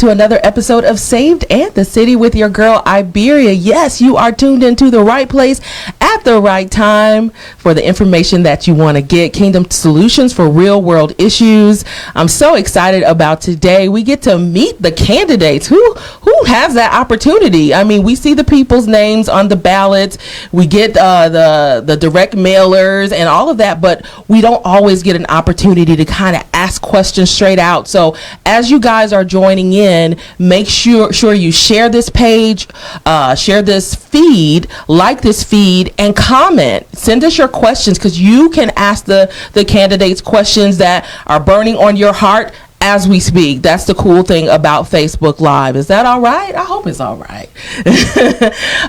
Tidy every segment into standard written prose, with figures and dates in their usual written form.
to another episode of Saved and the City with your girl Iberia. Yes, you are tuned into the right place at the right time for the information that you want to get. Kingdom solutions for real world issues. I'm so excited about today. We get to meet the candidates. Who has that opportunity? I mean, we see the people's names on the ballots. We get the direct mailers and all of that, but we don't always get an opportunity to kind of ask questions straight out. So as you guys are joining in, make sure you share this page, share this feed, like this feed, and comment. Send us your questions, because you can ask the candidates questions that are burning on your heart as we speak. That's the cool thing about Facebook Live. Is that all right? I hope it's all right.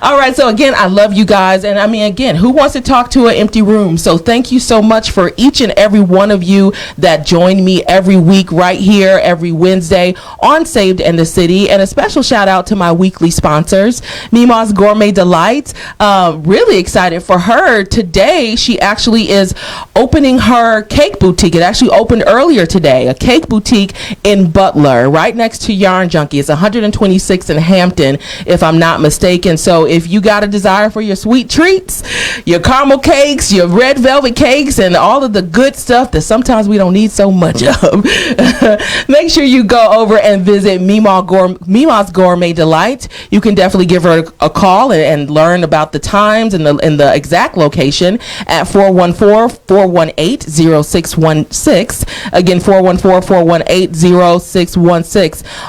All right. So again, I love you guys. And I mean, again, who wants to talk to an empty room? So thank you so much for each and every one of you that join me every week right here, every Wednesday on Saved and the City. And a special shout out to my weekly sponsors, Mima's Gourmet Delights. Really excited for her. Today, she actually is opening her cake boutique. It actually opened earlier today, a cake boutique in Butler, right next to Yarn Junkie. It's 126 in Hampton, if I'm not mistaken. So if you got a desire for your sweet treats, your caramel cakes, your red velvet cakes, and all of the good stuff that sometimes we don't need so much of, make sure you go over and visit Mima's Gourmet Delight. You can definitely give her a call and learn about the times and the exact location at 414-418-0616. Again, 414-418-0616.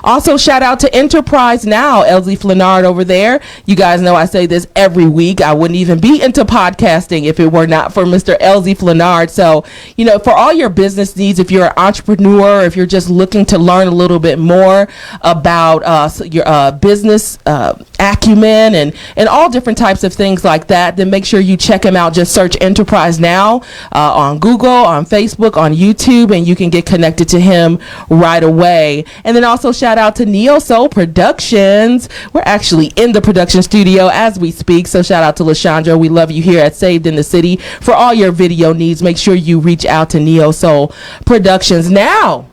Also, shout out to Enterprise Now, Elsie Flanard over there. You guys know I say this every week. I wouldn't even be into podcasting if it were not for Mr. Elsie Flanard. So, you know, for all your business needs, if you're an entrepreneur, if you're just looking to learn a little bit more about your business acumen and all different types of things like that, then make sure you check him out. Just search Enterprise Now on Google, on Facebook, on YouTube, and you can get connected to him right away. And then also shout out to Neo Soul Productions. We're actually in the production studio as we speak, so shout out to LaShondra. We love you here at Saved in the City. For all your video needs, make sure you reach out to Neo Soul Productions. Now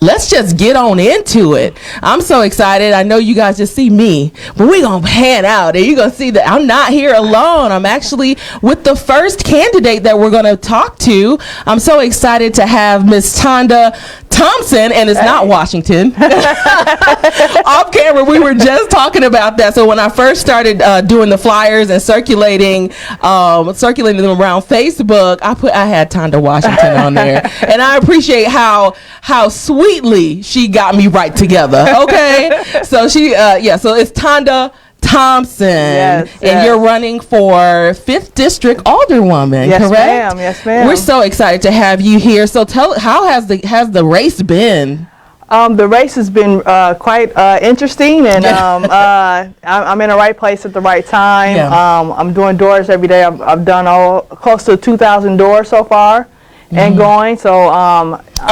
let's just get on into it. I'm so excited. I know you guys just see me, but we're going to pan out and you're going to see that I'm not here alone. I'm actually with the first candidate that we're going to talk to. I'm so excited to have Miss Tonda Thompson, and it's not Washington. Off camera, we were just talking about that. So when I first started doing the flyers and circulating them around Facebook, I had Tonda Washington on there, and I appreciate how sweetly she got me right together. Okay, so so it's Tonda Thompson, and you're running for 5th District Alderwoman, yes, correct? Ma'am. Yes, ma'am. We're so excited to have you here. So how has the race been? The race has been quite interesting, and I'm in the right place at the right time. Yeah. I'm doing doors every day. I've done close to 2,000 doors so far. And going, so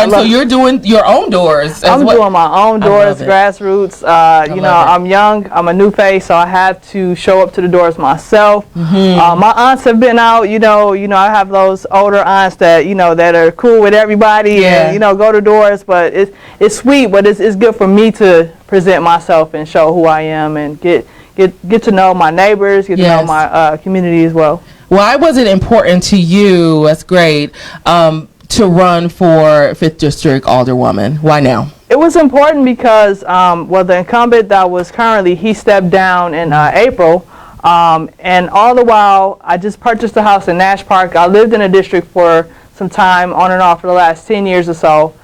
so you're doing your own doors. I'm doing my own doors, grassroots. I'm young, I'm a new face, so I have to show up to the doors myself. My aunts have been out. You know, I have those older aunts that that are cool with everybody and go to doors. But it's sweet, but it's good for me to present myself and show who I am and get to know my neighbors, get to know my community as well. Why was it important to you, that's great, to run for 5th District Alderwoman? Why now? It was important because, the incumbent that was currently, he stepped down in April. And all the while, I just purchased a house in Nash Park. I lived in a district for some time, on and off for the last 10 years or so.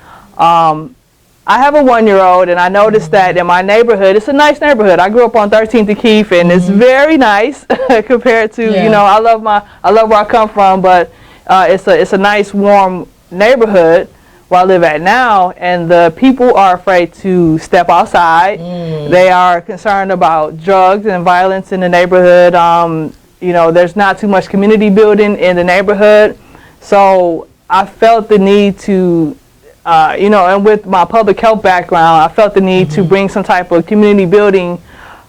I have a 1-year-old, and I noticed that in my neighborhood, it's a nice neighborhood. I grew up on 13th and Keefe, and it's very nice compared to, I love where I come from, but it's a nice, warm neighborhood where I live at now, and the people are afraid to step outside. They are concerned about drugs and violence in the neighborhood. There's not too much community building in the neighborhood, so I felt the need to and with my public health background, I felt the need to bring some type of community building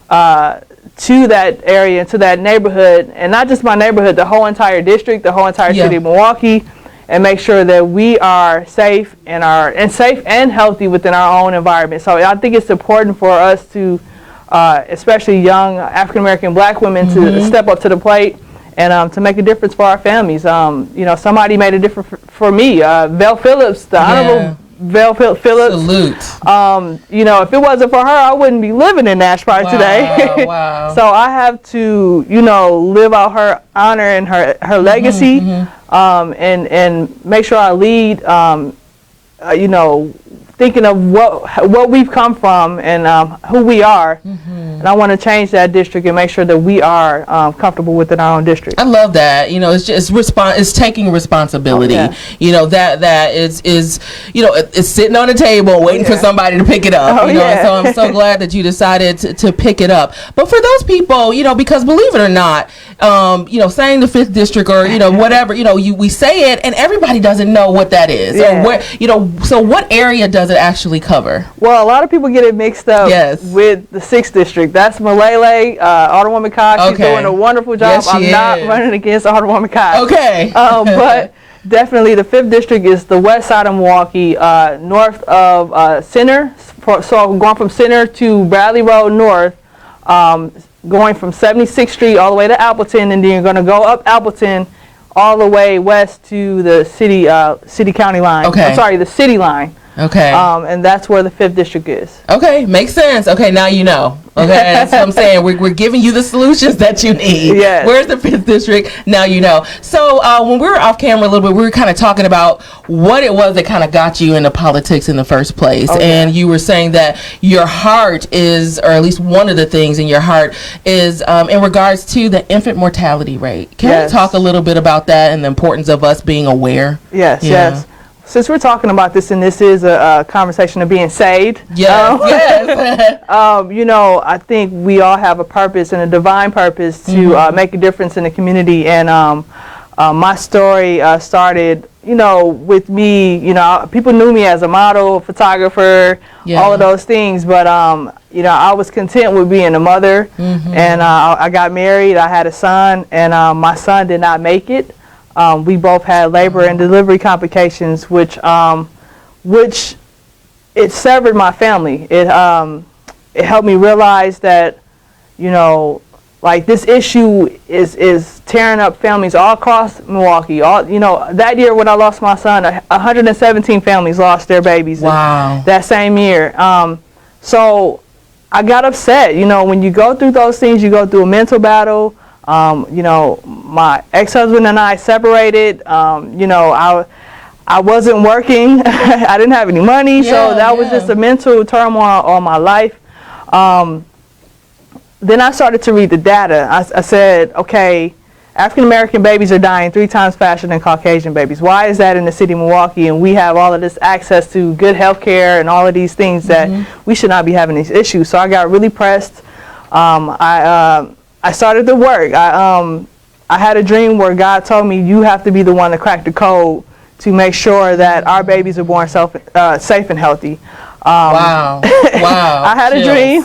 to that area, to that neighborhood, and not just my neighborhood, the whole entire district, the whole entire city of Milwaukee. and make sure that we are safe and safe and healthy within our own environment. So I think it's important for us to, especially young African American Black women, to step up to the plate and to make a difference for our families. You know, somebody made a difference for me. Vel Phillips, the Honorable Vel Phillips. Salute. You know, if it wasn't for her, I wouldn't be living in Nash Park today. Wow. So I have to, you know, live out her honor and her legacy, and make sure I lead, you know, thinking of what we've come from and who we are. And I want to change that district and make sure that we are comfortable within our own district. I love that. You know, it's just it's taking responsibility. You know, that is you know, it's sitting on the table waiting for somebody to pick it up. You know, and so I'm so glad that you decided to pick it up. But for those people, you know, because believe it or not, you know, saying the 5th district or, you know, whatever, you know, we say it and everybody doesn't know what that is or where, you know, so what area does it actually cover? Well, a lot of people get it mixed up with the 6th district. That's Malele, Alderwoman Cox. She's doing a wonderful job. I'm not running against Alderwoman Cox. But definitely the 5th district is the west side of Milwaukee, north of Center. So going from Center to Bradley Road North, going from 76th Street all the way to Appleton, and then you're going to go up Appleton all the way west to the city-county line. I'm sorry, the city line. And that's where the 5th district is. Makes sense. Now you know. That's what I'm saying. We're giving you the solutions that you need. Where's the 5th district? Now you know. So when we were off camera a little bit, we were kind of talking about what it was that kind of got you into politics in the first place. And you were saying that your heart is, or at least one of the things in your heart is in regards to the infant mortality rate. Can you talk a little bit about that and the importance of us being aware? Yes. Since we're talking about this, and this is a conversation of being saved, you know, I think we all have a purpose and a divine purpose to make a difference in the community. And my story started, you know, with me. You know, people knew me as a model, photographer, all of those things. But you know, I was content with being a mother, and I got married. I had a son, and my son did not make it. We both had labor and delivery complications, which it severed my family. It helped me realize that, you know, like this issue is tearing up families all across Milwaukee. You know, that year when I lost my son, 117 families lost their babies. That same year. So I got upset. You know, when you go through those things, you go through a mental battle. You know, my ex-husband and I separated. You know, I wasn't working. I didn't have any money, so that was just a mental turmoil all my life. Then I started to read the data. I said, okay, African American babies are dying 3 times faster than Caucasian babies. Why is that in the city of Milwaukee? And we have all of this access to good health care and all of these things that we should not be having these issues. So I got really pressed. I started to work. I had a dream where God told me, you have to be the one to crack the code to make sure that our babies are born safe and healthy. I had a dream.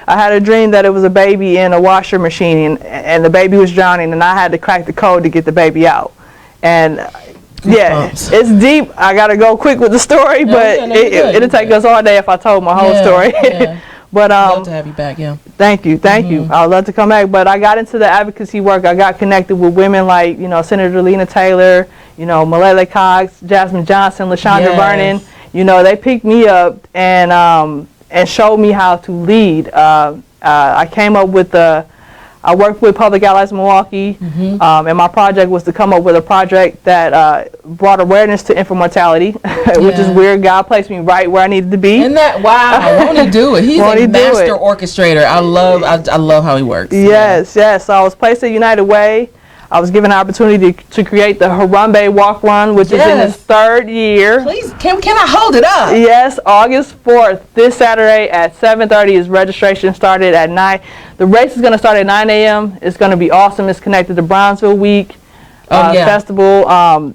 I had a dream that it was a baby in a washer machine, and the baby was drowning, and I had to crack the code to get the baby out. And it's deep. I got to go quick with the story, but it'll take us all day if I told my whole story. But love to have you back. Thank you. I would love to come back. But I got into the advocacy work. I got connected with women like, you know, Senator Lena Taylor, you know, Malele Cox, Jasmine Johnson, LaShondra Vernon. You know, they picked me up and showed me how to lead. I came up with I worked with Public Allies Milwaukee, and my project was to come up with a project that brought awareness to infant mortality, which is weird. God placed me right where I needed to be. Isn't that won't he do it? He's a master orchestrator. I love how he works. Yes. So I was placed at United Way. I was given an opportunity to create the Harambe Walk Run, which is in its 3rd year. Please, can I hold it up? Yes, August 4th, this Saturday at 7:30 is registration started at 9. The race is going to start at 9 a.m. It's going to be awesome. It's connected to Brownsville Week Festival.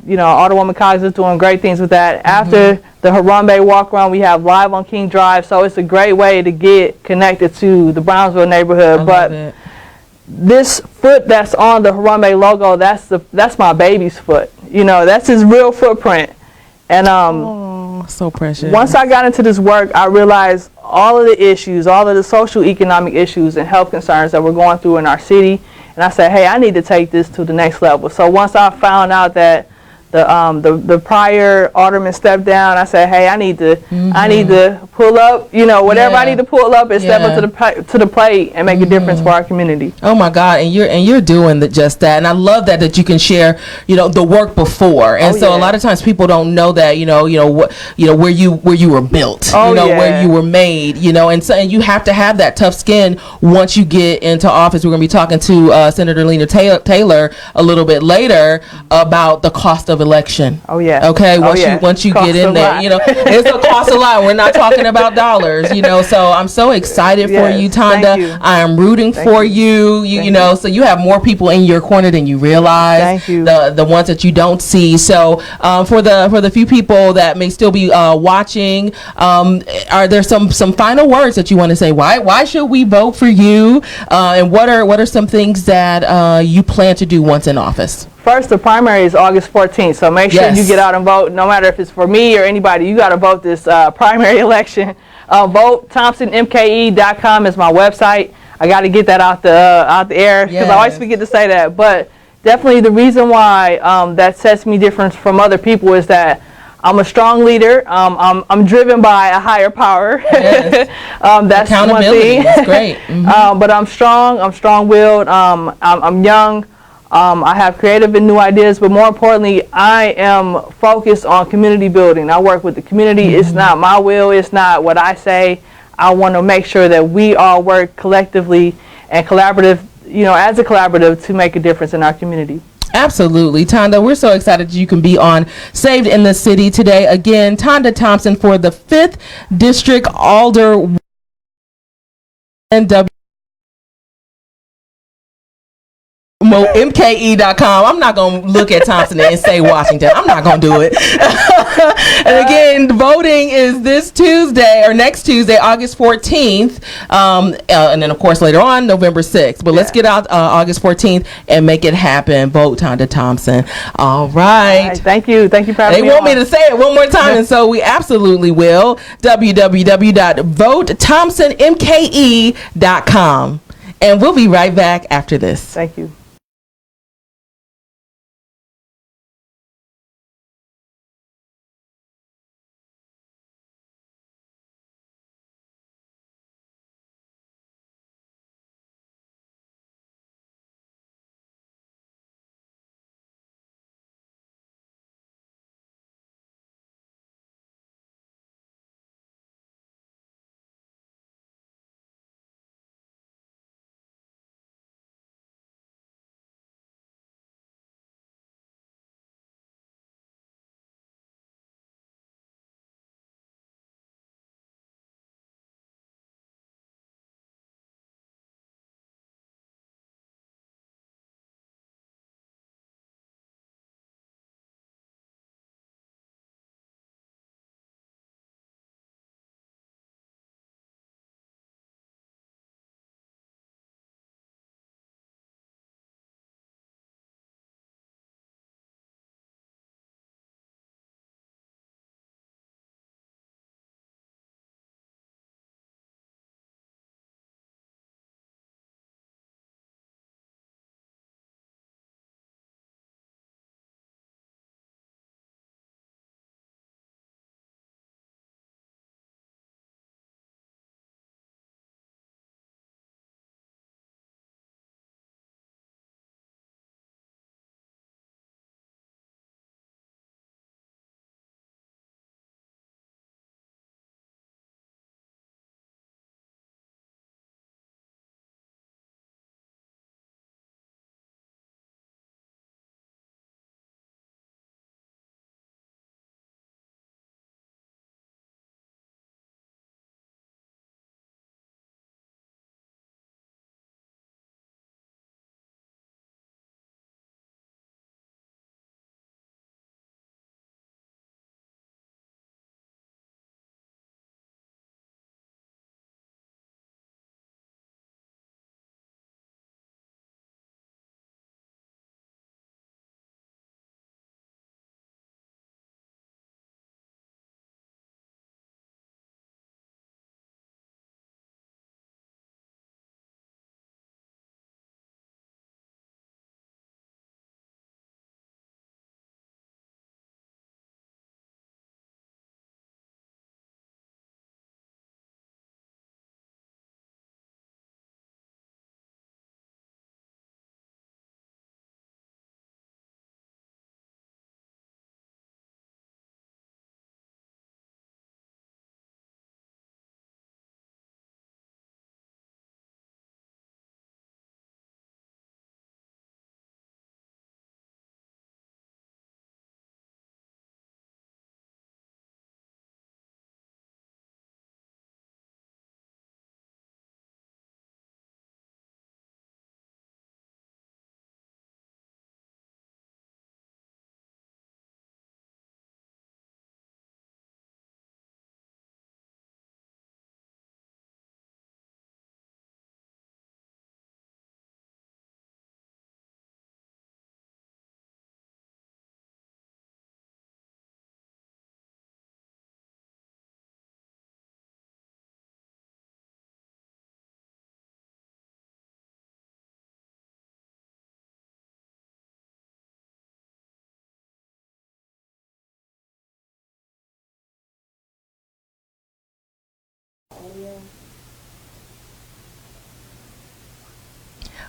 You know, Alderwoman Cox is doing great things with that. After the Harambe Walk Run, we have Live on King Drive, so it's a great way to get connected to the Brownsville neighborhood. This foot that's on the Harambe logo, that's my baby's foot. You know, that's his real footprint. And Oh, so precious. once I got into this work, I realized all of the issues, all of the social economic issues and health concerns that we're going through in our city. And I said, hey, I need to take this to the next level. So once I found out that the prior alderman stepped down, I said, hey, I need to pull up, you know, whatever I need to pull up and step up to the plate and make a difference for our community. Oh my God, and you're doing just that, and I love that you can share, you know, the work before, and a lot of times people don't know that, you know what, you know, where you were built, you know, where you were made, you know, and you have to have that tough skin once you get into office. We're going to be talking to Senator Lena Taylor a little bit later about the cost of election. Oh yeah. Okay. Once you get in there, you know, it's a cost a lot. We're not talking about dollars, you know. So I'm so excited for you, Tonda. I am rooting for you. You know, so you have more people in your corner than you realize. Thank you. The ones that you don't see. So for the few people that may still be watching, are there some final words that you want to say? Why should we vote for you? And what are some things that you plan to do once in office? First, the primary is August 14th, so make sure you get out and vote. No matter if it's for me or anybody, you got to vote this primary election. Vote ThompsonMKE.com is my website. I got to get that out the air because I always forget to say that. But definitely the reason why that sets me different from other people is that I'm a strong leader. I'm driven by a higher power. That's one thing. That's great. But I'm strong. I'm strong-willed. I'm young. I have creative and new ideas, but more importantly, I am focused on community building. I work with the community. It's not my will. It's not what I say. I want to make sure that we all work collectively and collaborative, you know, as a collaborative to make a difference in our community. Absolutely. Tonda, we're so excited you can be on Saved in the City today. Again, Tonda Thompson for the 5th District Alderwoman. MKE.com. I'm not going to look at Thompson and say Washington. I'm not going to do it. And again, voting is this Tuesday or next Tuesday, August 14th. And then, of course, later on, November 6th. But let's get out August 14th and make it happen. Vote Tonda Thompson. All right. Thank you. Thank you for having me. They want me to say it one more time, and so we absolutely will. www.votethompsonmke.com. And we'll be right back after this. Thank you.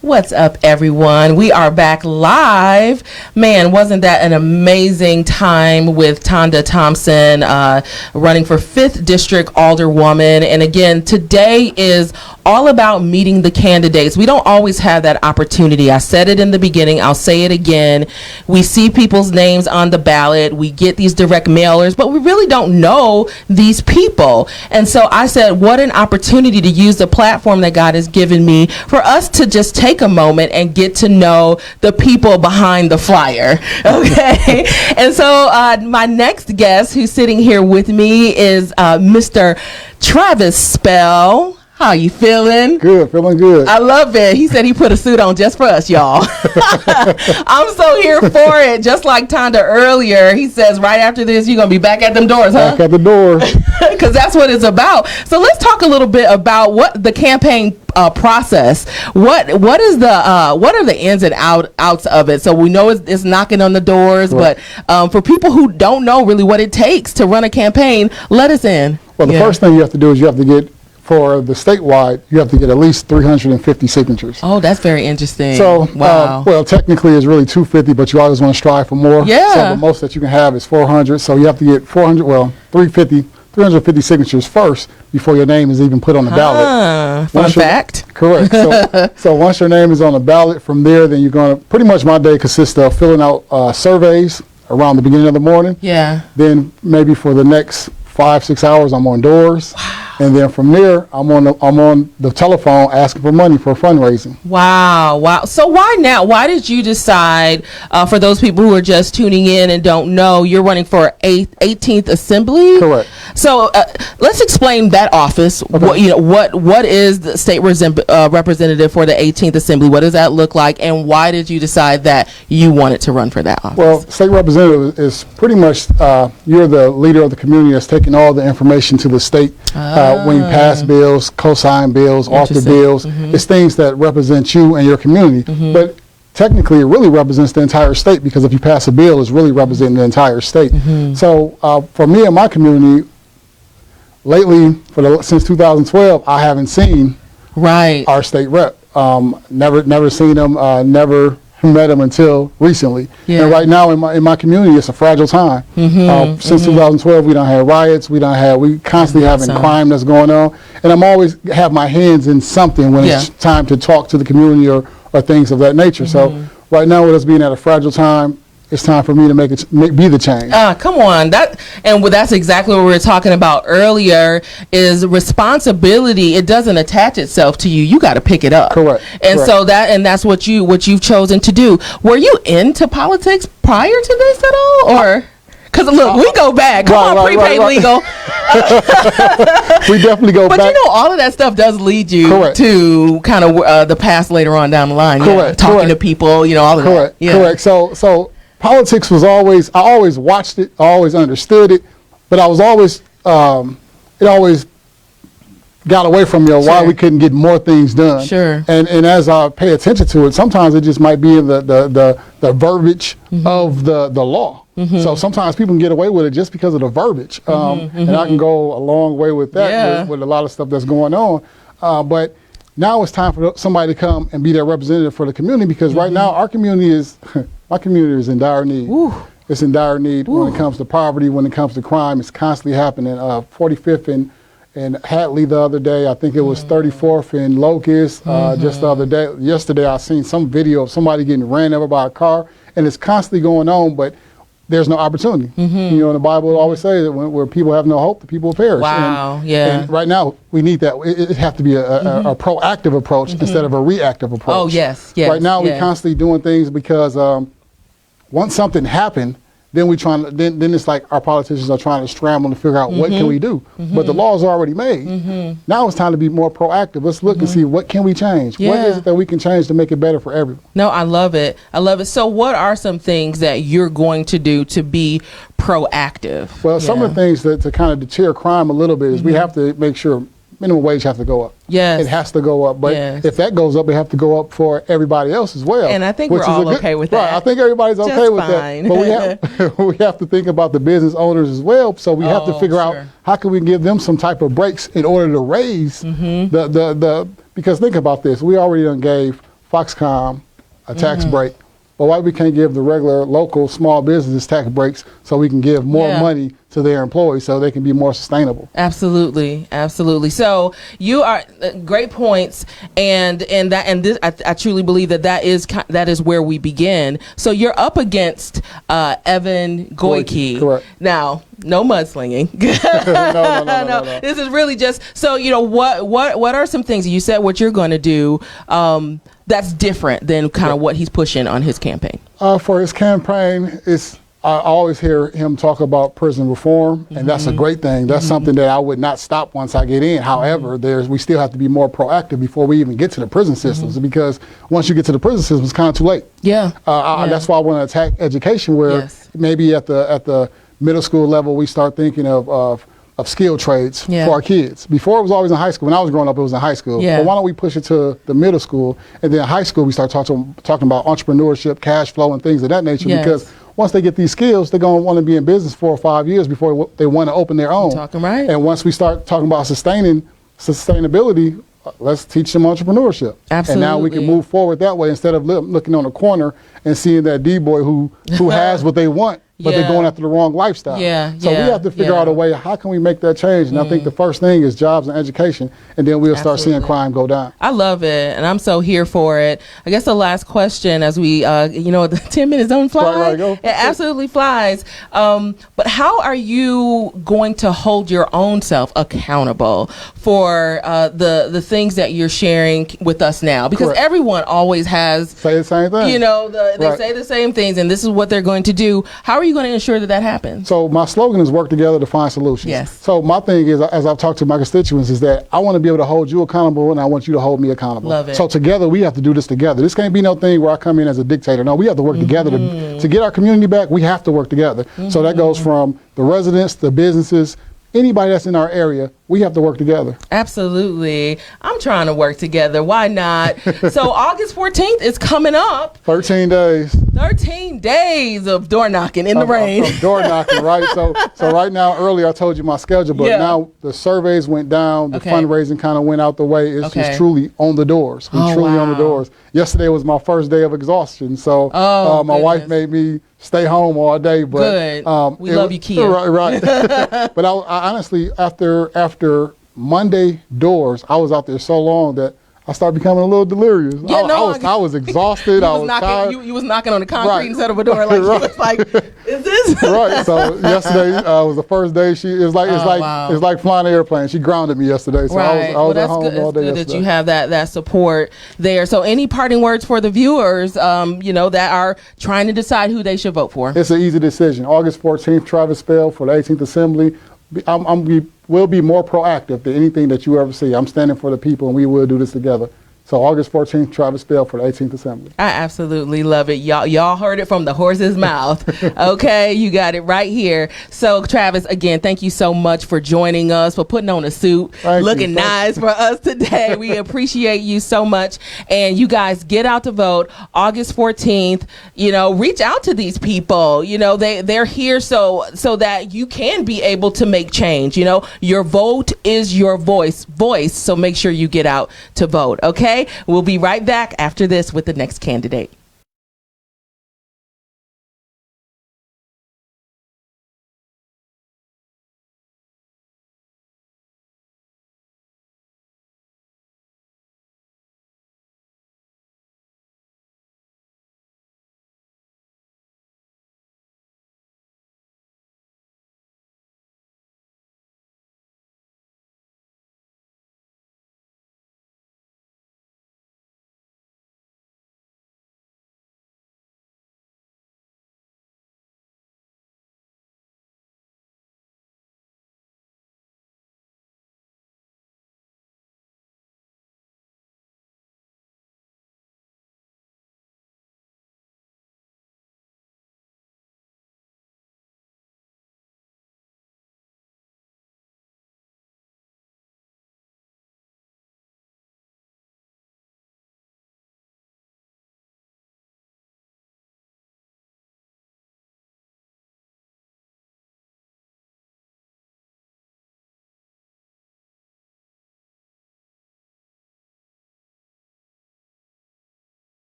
What's up, everyone? We are back live. Man, wasn't that an amazing time with Tonda Thompson, running for 5th District Alderwoman. And again, today is all about meeting the candidates. We don't always have that opportunity. I said it in the beginning. I'll say it again. We see people's names on the ballot. We get these direct mailers, but we really don't know these people. And so I said, what an opportunity to use the platform that God has given me for us to just take a moment and get to know the people behind the flyer. Okay. And so my next guest who's sitting here with me is Mr. Travis Spell. How you feeling? Good, feeling good. I love it. He said he put a suit on just for us, y'all. I'm so here for it. Just like Tonda earlier, he says right after this, you're going to be back at them doors, huh? Back at the doors. Because that's what it's about. So let's talk a little bit about what the campaign process. What are the ins and outs of it? So we know it's knocking on the doors, right. But for people who don't know really what it takes to run a campaign, let us in. Well, the first thing you have to do is you have to get, for the statewide, you have to get at least 350 signatures. Oh, that's very interesting. So, wow. Well, technically it's really 250, but you always want to strive for more. Yeah. So the most that you can have is 400. So you have to get 350 signatures first before your name is even put on the ballot. Fun fact. Correct. So once your name is on the ballot, from there, then you're going to, pretty much my day consists of filling out surveys around the beginning of the morning. Yeah. Then maybe for the next 5-6 hours, I'm on doors. Wow. And then from there, I'm on the telephone asking for money for fundraising. Wow. So why now? Why did you decide, for those people who are just tuning in and don't know, you're running for 18th Assembly? Correct. So let's explain that office. Okay. What is the state representative for the 18th Assembly? What does that look like? And why did you decide that you wanted to run for that office? Well, state representative is pretty much, you're the leader of the community that's taking all the information to the state. When you pass bills, co-sign bills, author bills, it's things that represent you and your community. But technically, it really represents the entire state, because if you pass a bill, it's really representing the entire state. So for me and my community, lately, since 2012, I haven't seen our state rep. Never seen them. Never met them until recently. And right now in my community, it's a fragile time. Since 2012, we don't have riots. We constantly having crime that's going on. And I'm always have my hands in something when it's time to talk to the community or things of that nature. So right now, with us being at a fragile time, it's time for me to be the change. Come on, that's exactly what we were talking about earlier. Is responsibility? It doesn't attach itself to you. You got to pick it up. Correct. And so that's what you've chosen to do. Were you into politics prior to this at all, or? Because look, we go back. Come on, prepaid legal. We definitely go back. But all of that stuff does lead you to kind of the past later on down the line. Correct. Talking to people, all of that. Correct. So politics was I always watched it, I always understood it, but I was always, it always got away from me why we couldn't get more things done. Sure. And as I pay attention to it, sometimes it just might be in the verbiage of the law. So sometimes people can get away with it just because of the verbiage. And I can go a long way with that, with a lot of stuff that's going on. But now it's time for somebody to come and be their representative for the community, because right now our community is, my community is in dire need. It's in dire need when it comes to poverty, when it comes to crime. It's constantly happening. 45th in Hatley the other day. I think it was 34th in Locust. Just the other day, yesterday, I seen some video of somebody getting ran over by a car, and it's constantly going on, but there's no opportunity. The Bible always says that where people have no hope, the people will perish. Wow, and right now, we need that. It have to be a proactive approach instead of a reactive approach. Oh, yes. Right now, we're constantly doing things because once something happened, then it's like our politicians are trying to scramble to figure out what can we do. But the law is already made. Now it's time to be more proactive. Let's look and see what can we change. What is it that we can change to make it better for everyone? No, I love it. So what are some things that you're going to do to be proactive? Well, some of the things that to kind of deter crime a little bit is we have to make minimum wage have to go up. Yes. It has to go up. But Yes. if that goes up, it have to go up for everybody else as well. And I think which we're is all okay with that. Right. I think everybody's okay Just with fine. that. But we have to think about the business owners as well. So we have to figure out how can we give them some type of breaks in order to raise the because think about this. We already done gave Foxconn a tax break. But why we can't give the regular local small businesses tax breaks so we can give more money to their employees so they can be more sustainable? Absolutely, absolutely. So you are great points, and this I truly believe that is where we begin. So you're up against Evan Goike. Correct. Now, no mudslinging. No. This is really just so what are some things you said what you're going to do that's different than kind of what he's pushing on his campaign? For his campaign, I always hear him talk about prison reform, and that's a great thing. That's something that I would not stop once I get in. However, we still have to be more proactive before we even get to the prison systems, because once you get to the prison systems, it's kind of too late. That's why I want to attack education, where maybe at the middle school level we start thinking of skill trades for our kids. Before it was always in high school. When I was growing up, it was in high school. But why don't we push it to the middle school, and then high school we start talking about entrepreneurship, cash flow, and things of that nature. Because once they get these skills, they're going to want to be in business 4 or 5 years before they want to open their own. You're talking right. And once we start talking about sustainability, let's teach them entrepreneurship. Absolutely. And now we can move forward that way instead of looking on the corner and seeing that D-boy who has what they want, but they're going after the wrong lifestyle. So we have to figure out a way, how can we make that change? And I think the first thing is jobs and education, and then we'll start seeing crime go down. I love it, and I'm so here for it. I guess the last question, as we, the 10 minutes don't fly. Right, go. It absolutely flies. But how are you going to hold your own self accountable for the things that you're sharing with us now? Because everyone always has say the same thing. They say the same things, and this is what they're going to do. How are you going to ensure that happens? So my slogan is work together to find solutions. Yes. So my thing is, as I've talked to my constituents, is that I want to be able to hold you accountable, and I want you to hold me accountable. Love it. So together we have to do this together. This can't be no thing where I come in as a dictator. No, we have to work together to get our community back. We have to work together. So that goes from the residents, the businesses, anybody that's in our area. We have to work together. Absolutely. I'm trying to work together. Why not? So August 14th is coming up. 13 days. 13 days of door knocking in the rain. Of door knocking, right? So right now, earlier I told you my schedule, but now the surveys went down, the fundraising kind of went out the way. It's just truly on the doors. We're truly on the doors. Yesterday was my first day of exhaustion, so my wife made me stay home all day. But good. We love you, Kia. Right. But I honestly, after Monday doors, I was out there so long that I started becoming a little delirious. I was exhausted. I was tired. You was knocking on the concrete instead of a door. Like, you was like, is this? Right. So yesterday was the first day. It's like flying an airplane. She grounded me yesterday. So I was at home all day yesterday. That you have that support there. So any parting words for the viewers, that are trying to decide who they should vote for? It's an easy decision. August 14th, Travis Spell for the 18th Assembly. We'll be more proactive than anything that you ever see. I'm standing for the people, and we will do this together. So August 14th, Travis Spell for the 18th Assembly. I absolutely love it. Y'all heard it from the horse's mouth. Okay, you got it right here. So Travis, again, thank you so much for joining us, for putting on a suit, looking nice for us today. We appreciate you so much. And you guys get out to vote August 14th. Reach out to these people. They're here so that you can be able to make change. Your vote is your voice. So make sure you get out to vote. Okay. We'll be right back after this with the next candidate.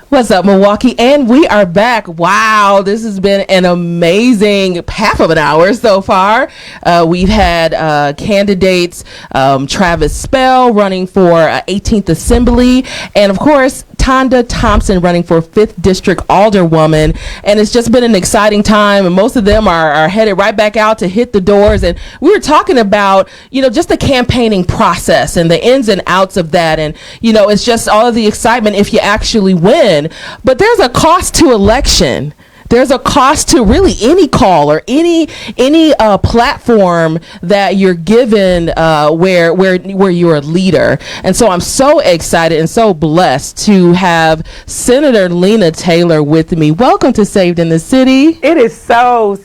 What's up, Milwaukee? And we are back. Wow, this has been an amazing half of an hour so far. We've had candidates, Travis Spell running for 18th Assembly, and of course, Tonda Thompson running for 5th District Alderwoman. And it's just been an exciting time, and most of them are headed right back out to hit the doors. And we were talking about, just the campaigning process and the ins and outs of that. And, it's just all of the excitement if you actually win. But there's a cost to election. There's a cost to really any call or any platform that you're given where you're a leader. And so I'm so excited and so blessed to have Senator Lena Taylor with me. Welcome to Saved in the City. It is so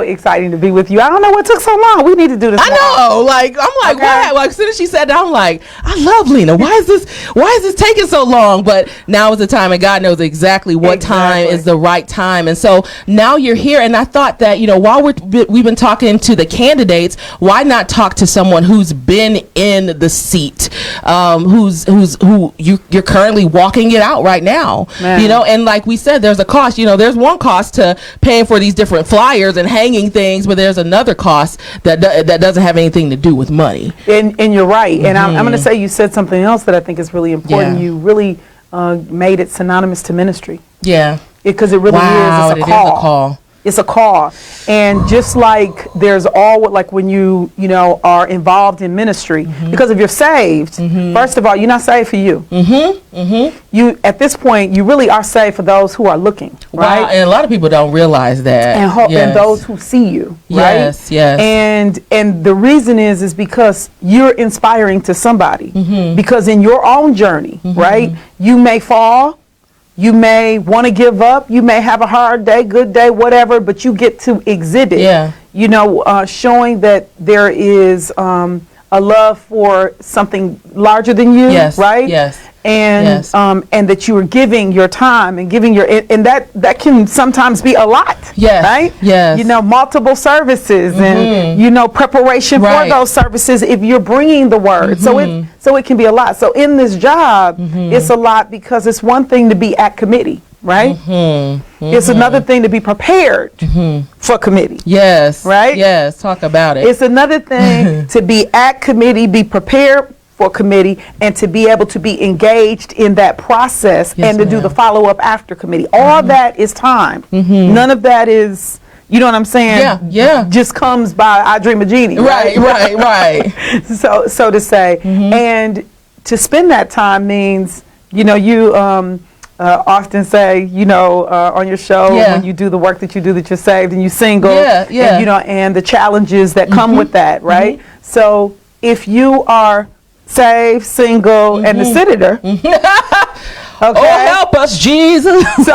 exciting to be with you. I don't know what took so long. We need to do this. I know. I'm like, okay. What? Like, as soon as she said that, I'm like, I love Lena. Why is this taking so long? But now is the time, and God knows exactly what time is the right time. And so now you're here, and I thought that, while we've been talking to the candidates, why not talk to someone who's been in the seat, who you're currently walking it out right now, Man. And like we said, there's a cost. There's one cost to paying for these different flyers and hanging things, but there's another cost that doesn't have anything to do with money. And you're right. And I'm going to say you said something else that I think is really important. Yeah. You really made it synonymous to ministry. Yeah. Because it really is. It's a call. It's a call. And just like there's like when you are involved in ministry, because if you're saved, first of all, you're not saved for you. You, at this point, you really are saved for those who are looking, right? Wow, and a lot of people don't realize that. And those who see you, right? Yes. And the reason is because you're inspiring to somebody. Because in your own journey, right, you may fall. You may want to give up. You may have a hard day, good day, whatever, but you get to exhibit, showing that there is a love for something larger than you, right? Yes. And that you are giving your time and giving and that can sometimes be a lot, right? Yes. Multiple services and preparation for those services if you're bringing the word. So it can be a lot. So in this job, it's a lot because it's one thing to be at committee, right? It's another thing to be prepared for committee. Yes. Right? Yes. Talk about it. It's another thing to be at committee, be prepared for committee, and to be able to be engaged in that process and to do the follow-up after committee. All that is time. None of that is, you know what I'm saying? Yeah. Just comes by I Dream of Jeannie. Right. So to say. And to spend that time means, you often say, on your show, when you do the work that you do, that you're saved and you single, and, and the challenges that come with that, right? So if you are saved, single, and the senator. Oh, help us, Jesus. So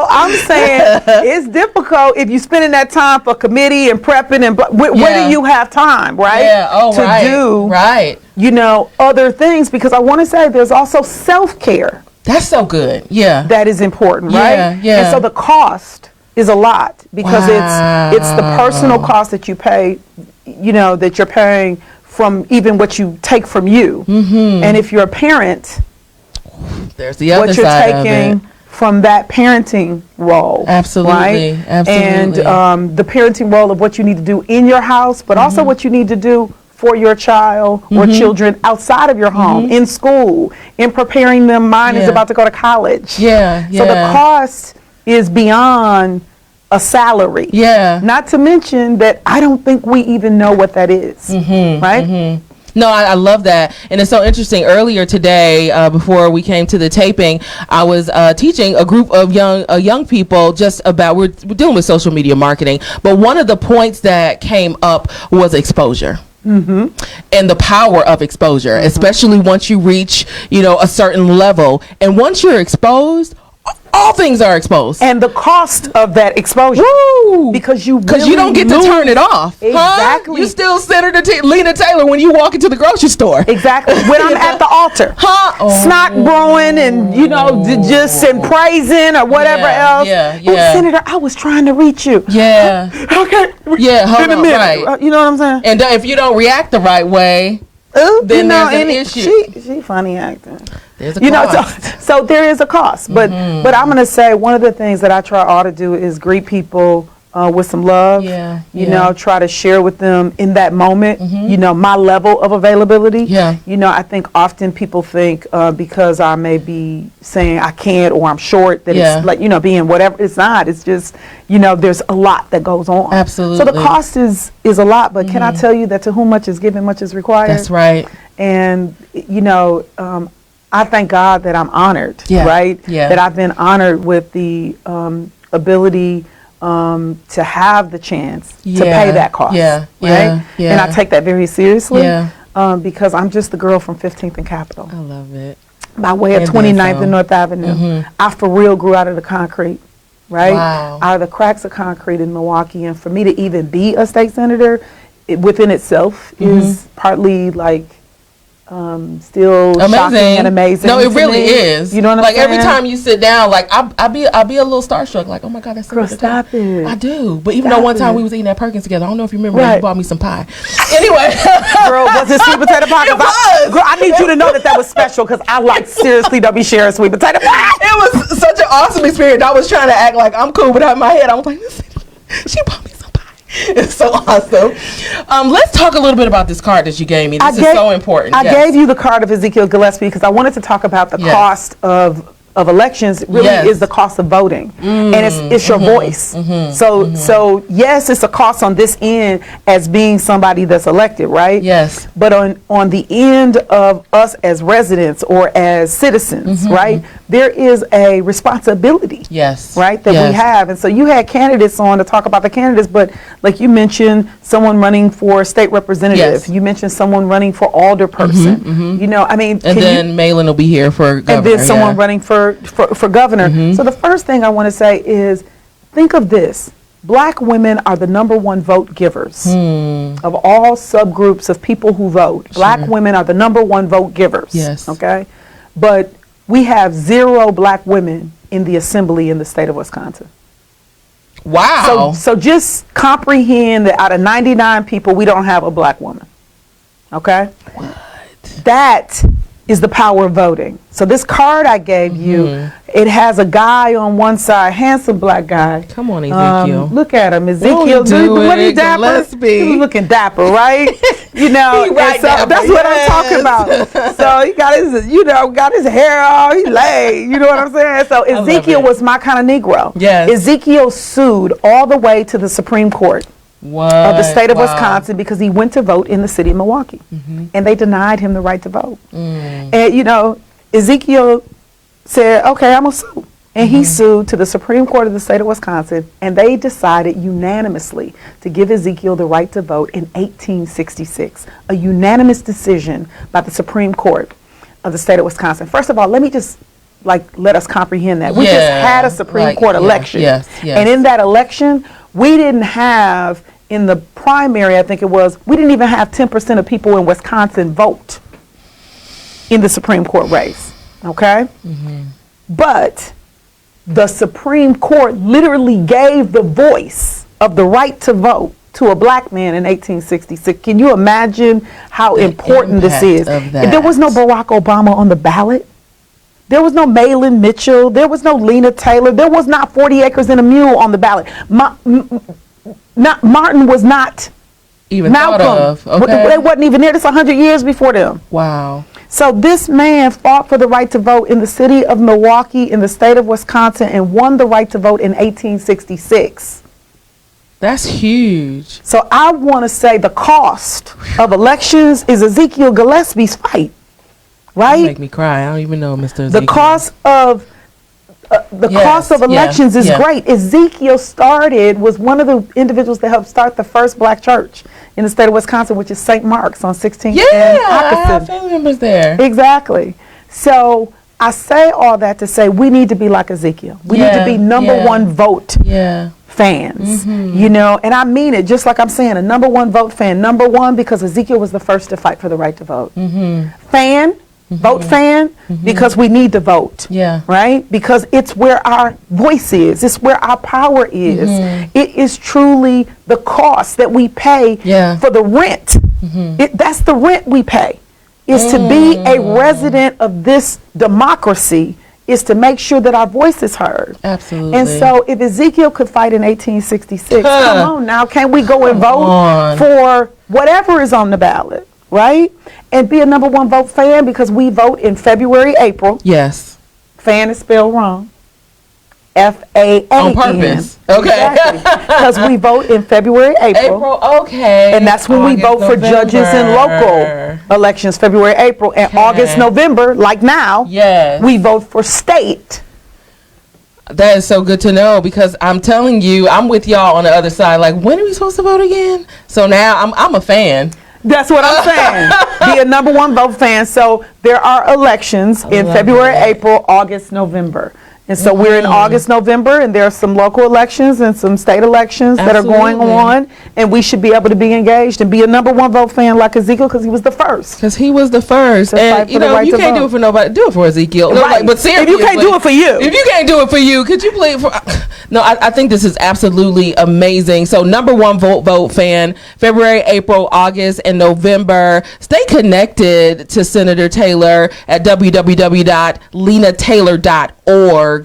I'm saying it's difficult if you're spending that time for committee and prepping and where do you have time, right? To do other things, because I want to say there's also self-care. That's so good. Yeah. That is important, right? Yeah. And so the cost is a lot because it's the personal cost that you pay, that you're paying from even what you take from you. And if you're a parent, there's the other what you're side taking of it. From that parenting role. Absolutely. Right? Absolutely. And the parenting role of what you need to do in your house, but also what you need to do for your child or children outside of your home, in school, in preparing them. Mine is about to go to college. So the cost is beyond a salary. Not to mention that I don't think we even know what that is. Right? No, I love that. And it's so interesting. Earlier today, before we came to the taping, I was teaching a group of young people just about, we're dealing with social media marketing. But one of the points that came up was exposure. And the power of exposure, especially once you reach, a certain level. And once you're exposed, all things are exposed. And the cost of that exposure. Woo! Because you don't get to turn it off. Exactly. Huh? You still Senator Lena Taylor when you walk into the grocery store. Exactly. When I'm at the altar. Snot growing and, just and praising or whatever else. Senator, I was trying to reach you. Okay. Hold on. Right. You know what I'm saying? And if you don't react the right way, then there's an issue. She funny acting. There's a you know, cost. so there is a cost. But I'm going to say one of the things that I try ought to do is greet people with some love. Yeah, You know, try to share with them in that moment, you know, my level of availability. Yeah. You know, I think often people think because I may be saying I can't or I'm short that it's like, you know, being whatever. It's not. It's just, you know, there's a lot that goes on. Absolutely. So the cost is a lot, but can I tell you that to whom much is given, much is required? That's right. And, you know, I thank God that I'm honored, right? Yeah. That I've been honored with the ability to have the chance to pay that cost. Right? And I take that very seriously because I'm just the girl from 15th and Capitol. I love it. By way of 29th and North Avenue. I for real grew out of the concrete, right? Wow. Out of the cracks of concrete in Milwaukee. And for me to even be a state senator, within itself is partly like still shocking and amazing. No, it really is. You know what I'm saying? Like every time you sit down, like I'll be a little starstruck. Like, oh my God, that's so Girl, good. stop it. I do. But even though one time we was eating at Perkins together, I don't know if you remember, you bought me some pie. Anyway, girl, was it sweet potato pie? It was. Girl, I need you to know that was special because I like seriously don't be sharing sweet potato pie. It was such an awesome experience. I was trying to act like I'm cool, but in my head I was like, she bought me some pie. It's so awesome. Let's talk a little bit about this card that you gave me. This is so important. I gave you the card of Ezekiel Gillespie because I wanted to talk about the cost of elections. Really is the cost of voting, and it's your voice. So yes, it's a cost on this end as being somebody that's elected, right? Yes. But on the end of us as residents or as citizens, right? There is a responsibility. Yes. Right, that we have. And so you had candidates on to talk about the candidates, but like you mentioned someone running for state representative. Yes. You mentioned someone running for alderperson. You know, I mean, and then Mahlon will be here for governor. And then someone running for governor. So the first thing I want to say is think of this. Black women are the #1 vote givers of all subgroups of people who vote. Black women are the #1 vote givers. Yes. Okay. But we have 0 black women in the assembly in the state of Wisconsin. Wow. So just comprehend that out of 99 people, we don't have a black woman. Okay? What? That is the power of voting. So this card I gave you, it has a guy on one side, handsome black guy. Come on, Ezekiel. Look at him, Ezekiel. What he dapper? He looking dapper, right? You know, He right so dapper, that's what I'm talking about. So he got his, got his hair on, he laid. You know what I'm saying? So Ezekiel was my kind of Negro. Yes. Ezekiel sued all the way to the Supreme Court of the state of Wisconsin because he went to vote in the city of Milwaukee, and they denied him the right to vote. And Ezekiel said, "Okay, I'm gonna sue," and he sued to the Supreme Court of the state of Wisconsin, and they decided unanimously to give Ezekiel the right to vote in 1866. A unanimous decision by the Supreme Court of the state of Wisconsin. First of all, let me just let us comprehend that we just had a Supreme Court election, and in that election, we didn't have, in the primary, I think it was, we didn't even have 10% of people in Wisconsin vote in the Supreme Court race, okay? But the Supreme Court literally gave the voice of the right to vote to a black man in 1866. Can you imagine how important this is? There was no Barack Obama on the ballot. There was no Mahlon Mitchell. There was no Lena Taylor. There was not 40 acres and a mule on the ballot. Martin was not even Malcolm. Thought of. Okay. They wasn't even there. This 100 years before them. Wow. So this man fought for the right to vote in the city of Milwaukee, in the state of Wisconsin, and won the right to vote in 1866. That's huge. So I want to say the cost of elections is Ezekiel Gillespie's fight. Right? You make me cry. I don't even know, Mr. Ezekiel. The cost of cost of elections is great. Ezekiel was one of the individuals that helped start the first black church in the state of Wisconsin, which is St. Mark's on 16th and I have family members there. Exactly. So I say all that to say we need to be like Ezekiel. We need to be #1 vote fans, and I mean it, just like I'm saying, a #1 vote fan. #1 because Ezekiel was the first to fight for the right to vote. Fan. Vote fan, because we need to vote, right? Because it's where our voice is. It's where our power is. It is truly the cost that we pay for the rent. That's the rent we pay. is to be a resident of this democracy, is to make sure that our voice is heard. Absolutely. And so if Ezekiel could fight in 1866, come on now, can't we go and vote for whatever is on the ballot, right? And be a number one vote fan, because we vote in February, April. Yes. Fan is spelled wrong. FAAN. On purpose. Okay. Because we vote in February, April. Okay. And that's when we vote for judges in local elections, February, April. And August, November, like now, we vote for state. That is so good to know, because I'm telling you, I'm with y'all on the other side. Like, when are we supposed to vote again? So now I'm a fan. That's what I'm saying. Be a number one vote fan. So there are elections in February, April, August, November. And so we're in August, November, and there are some local elections and some state elections that are going on, and we should be able to be engaged and be a number one vote fan like Ezekiel, because he was the first. Because he was the first. And, you know, you can't do it for nobody. Do it for Ezekiel. No, right. like, but seriously, if you can't do it for you. If you can't do it for you, could you please? No, I think this is absolutely amazing. So number one vote fan, February, April, August, and November. Stay connected to Senator Taylor at www.lenataylor.org.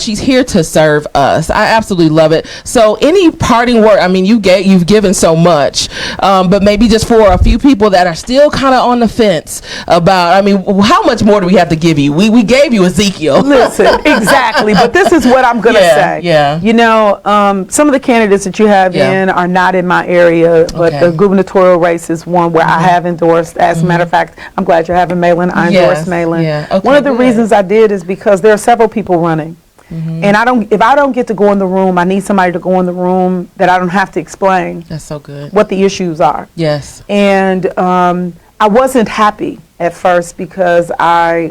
She's here to serve us. I absolutely love it. So any parting word? I mean, you've given so much, but maybe just for a few people that are still kind of on the fence about, I mean, how much more do we have to give you? We gave you Ezekiel. Listen, exactly. But this is what I'm going to say. Yeah. You know, some of the candidates that you have in are not in my area, but the gubernatorial race is one where I have endorsed. As a matter of fact, I'm glad you're having Mahlon. I endorsed Mahlon. One of the reasons I did is because there are several people running. And if I don't get to go in the room, I need somebody to go in the room that I don't have to explain. That's so good. What the issues are. Yes. And I wasn't happy at first, because I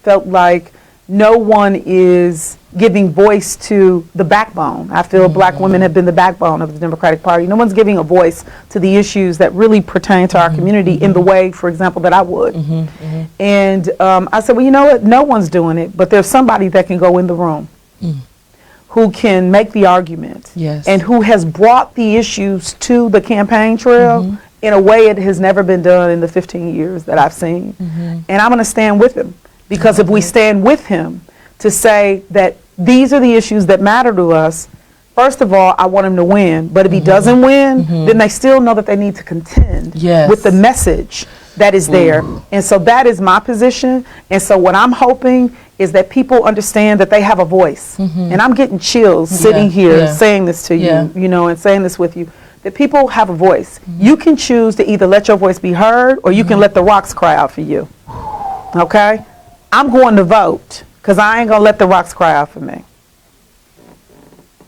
felt like no one is giving voice to the backbone. I feel black women have been the backbone of the Democratic Party. No one's giving a voice to the issues that really pertain to our community in the way, for example, that I would. And I said, well, you know what? No one's doing it, but there's somebody that can go in the room who can make the argument and who has brought the issues to the campaign trail in a way it has never been done in the 15 years that I've seen. And I'm going to stand with him, because if we stand with him to say that these are the issues that matter to us, first of all, I want him to win. But if he doesn't win, then they still know that they need to contend with the message that is there. And so that is my position. And so what I'm hoping is that people understand that they have a voice. And I'm getting chills sitting here saying this to you, you know, and saying this with you, that people have a voice. You can choose to either let your voice be heard, or you can let the rocks cry out for you. Okay? I'm going to vote, because I ain't going to let the rocks cry out for me.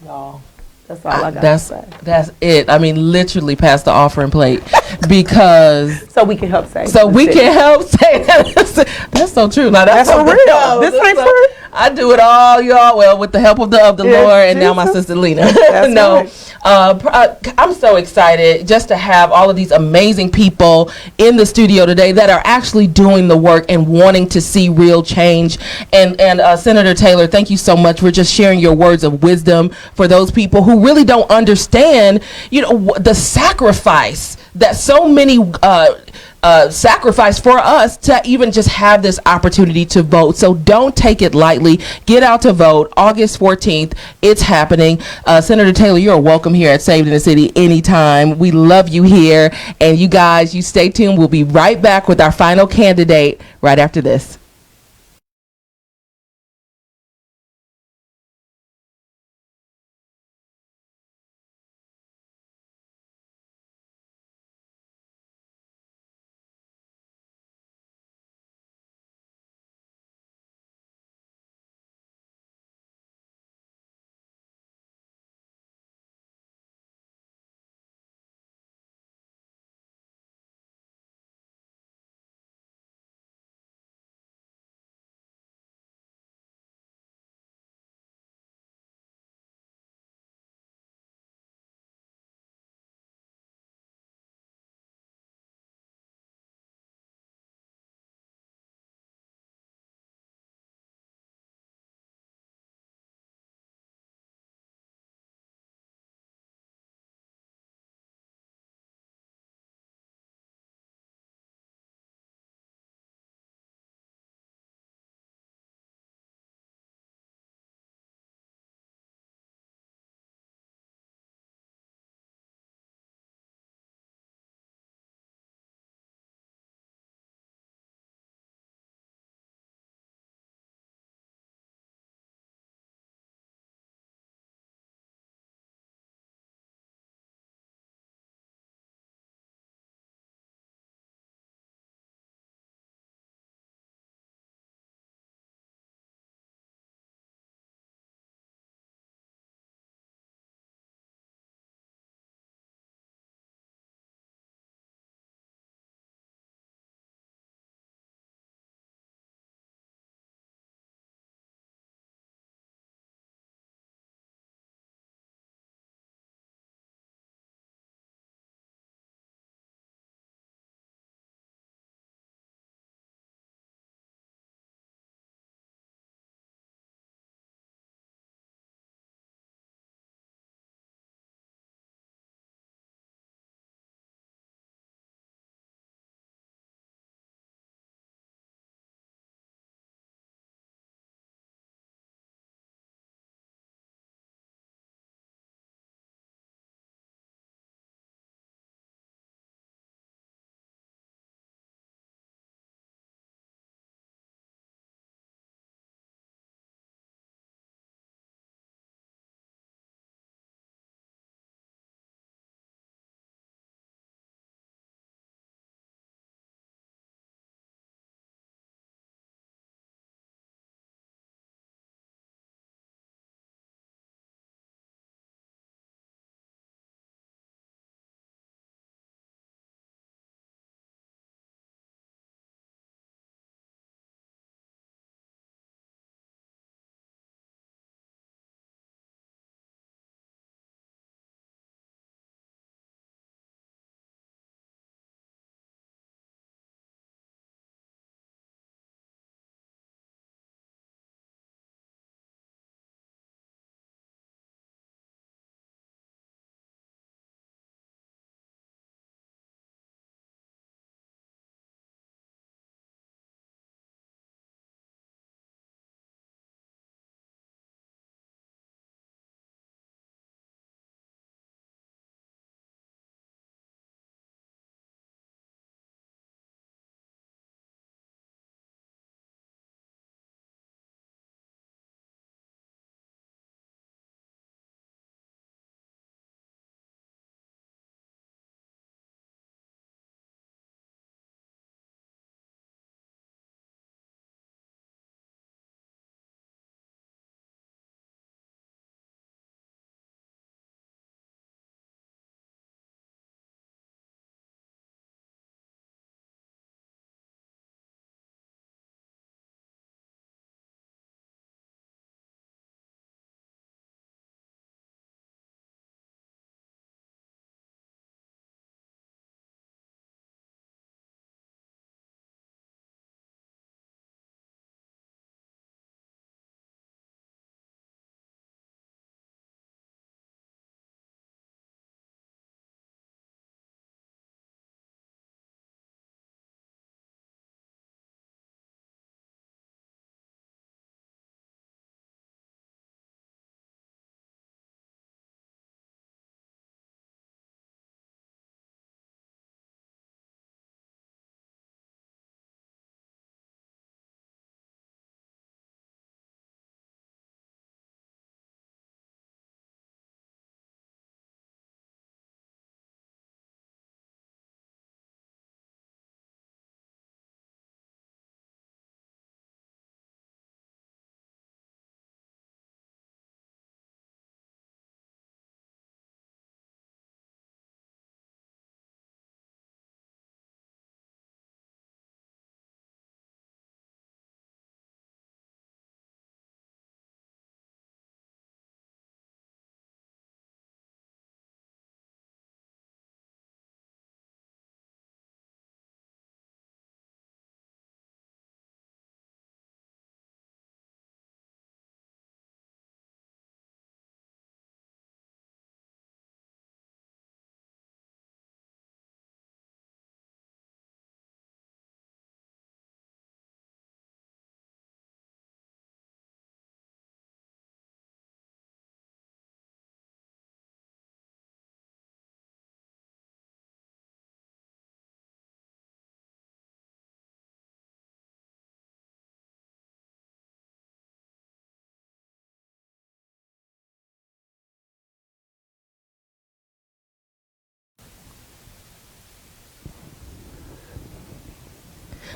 Y'all, that's all I got to say. That's it. I mean, literally pass the offering plate, because... So we can help say. So we can help say that. That's so true. Now, that's for real. This ain't for... I do it all, y'all. Well, with the help of the Lord, and now my sister Lena. No, I'm so excited just to have all of these amazing people in the studio today that are actually doing the work and wanting to see real change. And Senator Taylor, thank you so much for just sharing your words of wisdom for those people who really don't understand, you know, the sacrifice that so many sacrifice for us to even just have this opportunity to vote. So don't take it lightly. Get out to vote. August 14th, it's happening. Senator Taylor, you're welcome here at Saved in the City anytime. We love you here. And you guys, you stay tuned. We'll be right back with our final candidate right after this.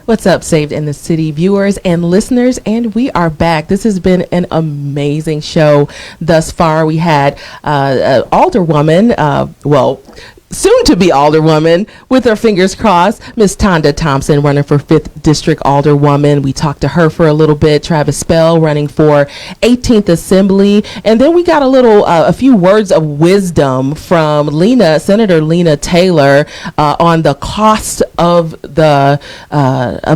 What's up, Saved in the City viewers and listeners? And we are back. This has been an amazing show thus far. We had Alderwoman, soon to be Alderwoman, with her fingers crossed, Miss Tonda Thompson, running for 5th District Alderwoman. We talked to her for a little bit. Travis Spell running for 18th Assembly. And then we got a few words of wisdom from Senator Lena Taylor on the cost of the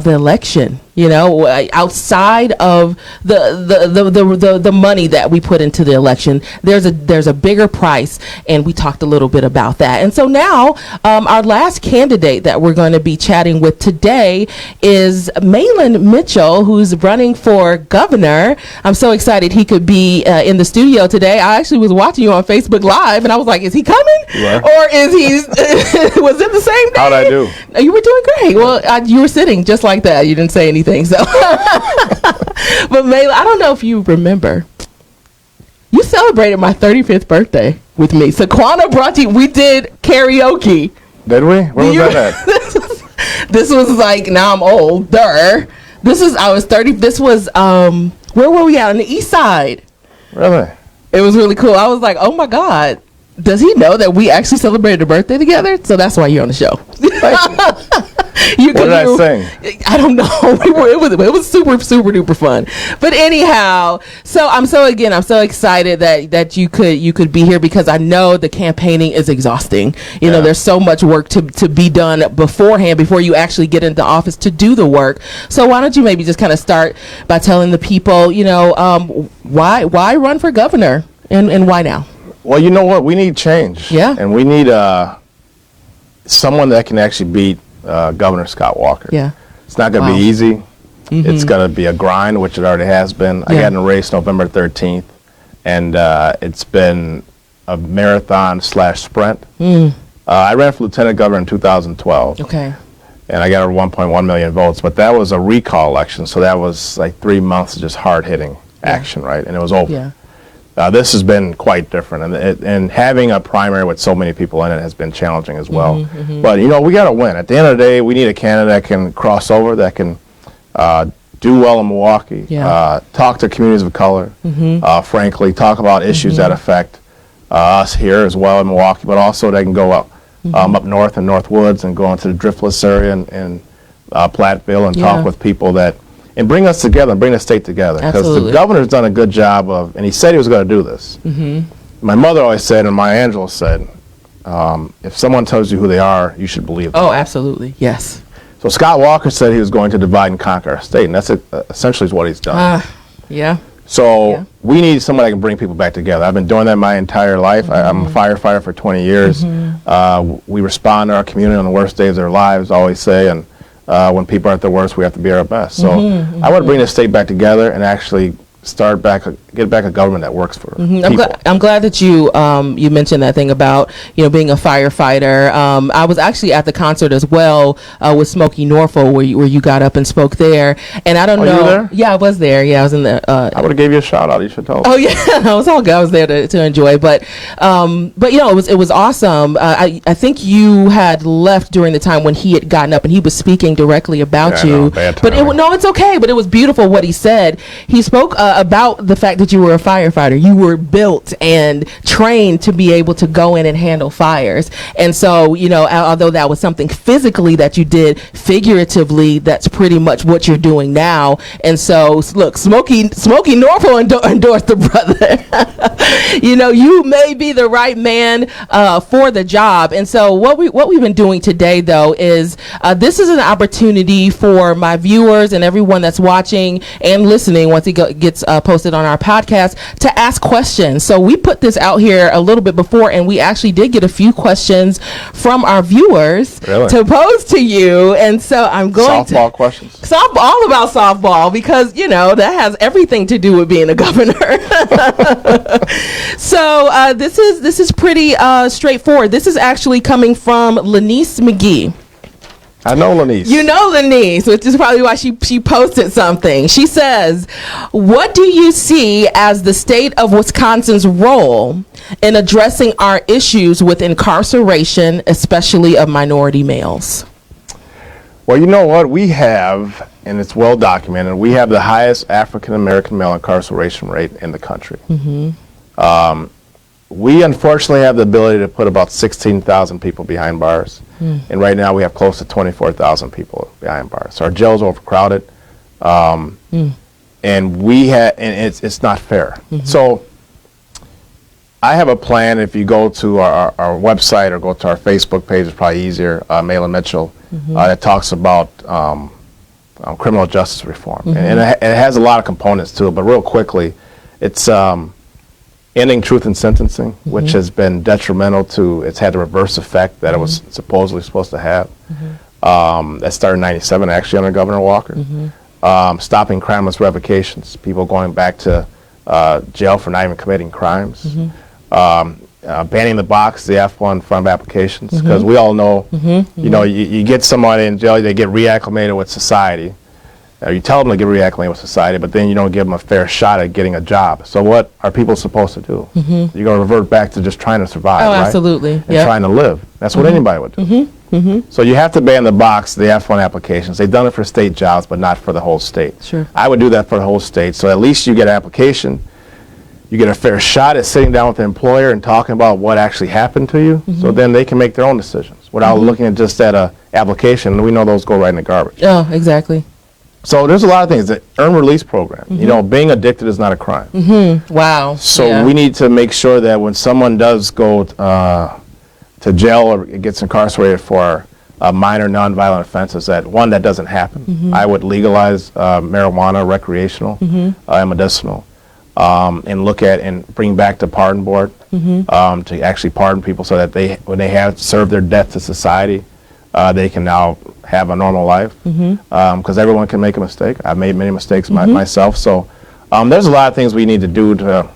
election. You know, outside of the money that we put into the election, there's a bigger price, and we talked a little bit about that. And so now, our last candidate that we're going to be chatting with today is Mahlon Mitchell, who's running for governor. I'm so excited he could be in the studio today. I actually was watching you on Facebook Live, and I was like, "Is he coming, or is he?" Was it the same day? How'd I do? You were doing great. Well, you were sitting just like that. You didn't say anything. So, but Mahlon, I don't know if you remember, you celebrated my 35th birthday with me. Saquana brought you. We did karaoke. Did we? Where was that at? This was like, now I'm older. I was 30. This was where were we at? On the east side. Really? It was really cool. I was like, oh my God, does he know that we actually celebrated a birthday together? So that's why you're on the show. What did I sing? I don't know. It was super, super duper fun. But anyhow, so I'm so excited that you could be here, because I know the campaigning is exhausting. You know, there's so much work to be done beforehand, before you actually get into office to do the work. So why don't you maybe just kind of start by telling the people, why run for governor and why now? Well, you know what? We need change. Yeah. And we need someone that can actually beat Governor Scott Walker. Yeah. It's not going to be easy. Mm-hmm. It's going to be a grind, which it already has been. I got in a race November 13th, and it's been a marathon/sprint. I ran for lieutenant governor in 2012. Okay. And I got over 1.1 million votes, but that was a recall election, so that was like 3 months of just hard-hitting action, right? And it was over. Yeah. This has been quite different, and having a primary with so many people in it has been challenging as well. But we got to win. At the end of the day, we need a candidate that can cross over, that can do well in Milwaukee, talk to communities of color, frankly, talk about issues that affect us here as well in Milwaukee, but also they can go up north in North Woods and go into the Driftless area and Platteville and talk with people and bring us together and bring the state together. Because the governor's done a good job and he said he was going to do this. My mother always said, and Maya Angelou said, if someone tells you who they are, you should believe them. Oh, absolutely. Yes. So Scott Walker said he was going to divide and conquer our state, and that's essentially what he's done. So we need someone that can bring people back together. I've been doing that my entire life. I'm a firefighter for 20 years. We respond to our community on the worst days of their lives, I always say, and when people are at their worst, we have to be our best. So I want to bring the state back together and actually get back a government that works for people. I'm glad that you mentioned that thing about being a firefighter. I was actually at the concert as well with Smokey Norfolk where you got up and spoke there, and I don't know. You were there? Yeah, I was there. Yeah, I was in the. I would have gave you a shout out. You should tell. Oh yeah, I was all good. I was there to enjoy, but it was awesome. I think you had left during the time when he had gotten up and he was speaking directly about you. But it's okay. But it was beautiful what he said. He spoke about the fact that you were a firefighter. You were built and trained to be able to go in and handle fires. And so, although that was something physically that you did, figuratively, that's pretty much what you're doing now. And so, look, Smokey Norfolk endorsed the brother. You may be the right man for the job. And so what we've been doing today, though, is this is an opportunity for my viewers and everyone that's watching and listening once it gets posted on our podcast to ask questions. So we put this out here a little bit before, and we actually did get a few questions from our viewers to pose to you. And so I'm going softball questions. All about softball, because that has everything to do with being a governor. So this is pretty straightforward. This is actually coming from Lenice McGee. I know Lenice. You know Lenice, which is probably why she posted something. She says, what do you see as the state of Wisconsin's role in addressing our issues with incarceration, especially of minority males? Well, you know what? We have, and it's well documented, we have the highest African-American male incarceration rate in the country. We unfortunately have the ability to put about 16,000 people behind bars. And right now we have close to 24,000 people behind bars. So our jails are overcrowded. And it's not fair. So I have a plan. If you go to our website or go to our Facebook page, it's probably easier, Mahlon Mitchell, that talks about criminal justice reform. And it has a lot of components to it, but real quickly, it's ending truth in sentencing, which has been detrimental to, it's had the reverse effect that it was supposedly supposed to have. That started in 97 actually under Governor Walker. Stopping crimeless revocations, people going back to jail for not even committing crimes. Banning the box, the F1 front of applications, because we all know, you know, you get somebody in jail, they get reacclimated with society. You tell them to get reacclimated with society, but then you don't give them a fair shot at getting a job. So what are people supposed to do? You're going to revert back to just trying to survive, right? Absolutely. And trying to live. That's what anybody would do. So you have to ban the box, the F1 applications. They've done it for state jobs, but not for the whole state. Sure. I would do that for the whole state. So at least you get an application. You get a fair shot at sitting down with the employer and talking about what actually happened to you, so then they can make their own decisions without looking at just at a application. And we know those go right in the garbage. Oh, exactly. So there's a lot of things. The earn release program. You know, being addicted is not a crime. Wow. So we need to make sure that when someone does go to jail or gets incarcerated for minor nonviolent offenses, that one, that doesn't happen. I would legalize marijuana, recreational and medicinal, and look at and bring back the pardon board to actually pardon people so that they, when they have served their debt to society, they can now have a normal life, because everyone can make a mistake. I've made many mistakes myself. So there's a lot of things we need to do to